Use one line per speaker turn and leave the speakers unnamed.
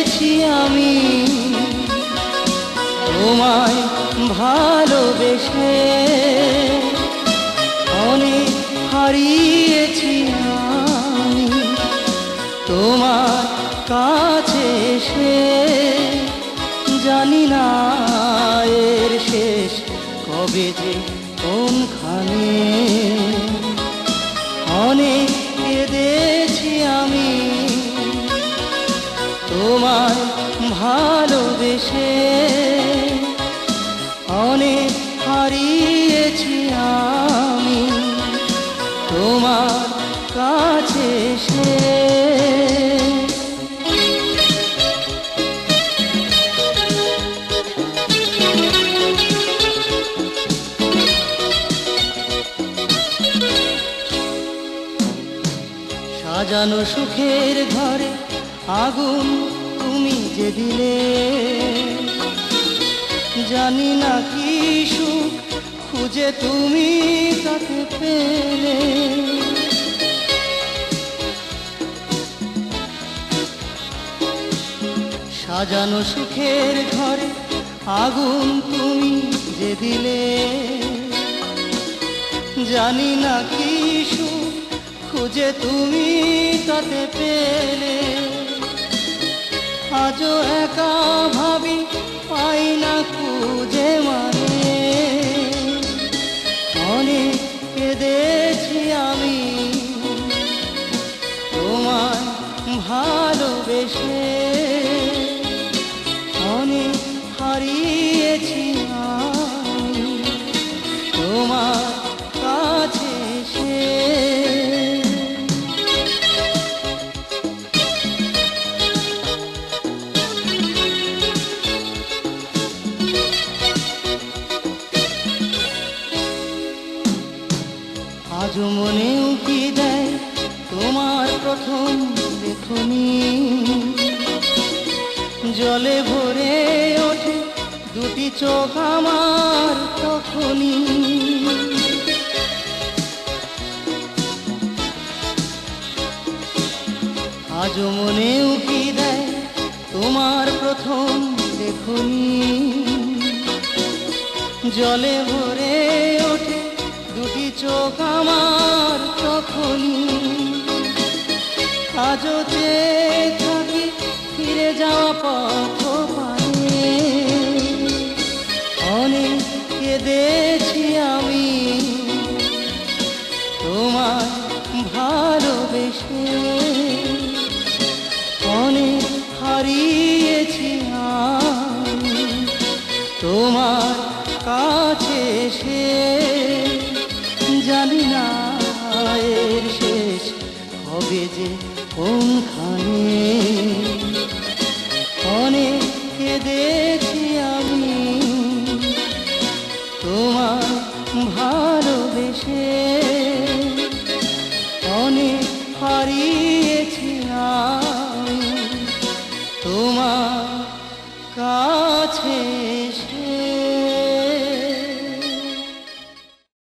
কেঁদেছি আমি তোমায় ভালোবেসে, অনেক হারিয়েছি আমি তোমার কাছে এসে। জানি না এর শেষ কবে যে কোনখানে। অনেক কেঁদেছি আমি তোমায় ভালোবেসে, অনেক হারিয়েছি আমি তোমার কাছে এসে। সাজানো সুখের ঘরে আগুন তুমি যে দিলে, জানি না কি সুখ খুঁজে তুমি তাকে পেলে। সাজানো সুখের ঘরে আগুন তুমি যে দিলে, জানি না কি সুখ খুঁজে তুমি তাতে পেলে। আজও একা ভাবি পাই না খুঁজে মানে। অনেক কেঁদেছি আমি তোমায় ভালোবেসে, অনেক হারিয়েছি আমি তোমার কাছে এসে। আজ মনেও কি দেয় তোমার প্রথম দেখনি, জলে ভরে ওঠে দুটি চোখ আমার তখনই। আজ মনেও কি দেয় তোমার প্রথম দেখনি, জলে ভরে ওঠে দুটি চোখ আমার তখনই। আজও চেয়ে থাকি ফিরে যাওয়া পথ পানে। অনেক কেঁদেছি আমি তোমায় ভালোবেসে, অনেক হারিয়েছি আমি তোমার কাছে এসে। জানি না এর শেষ কবে যে কোনখানে।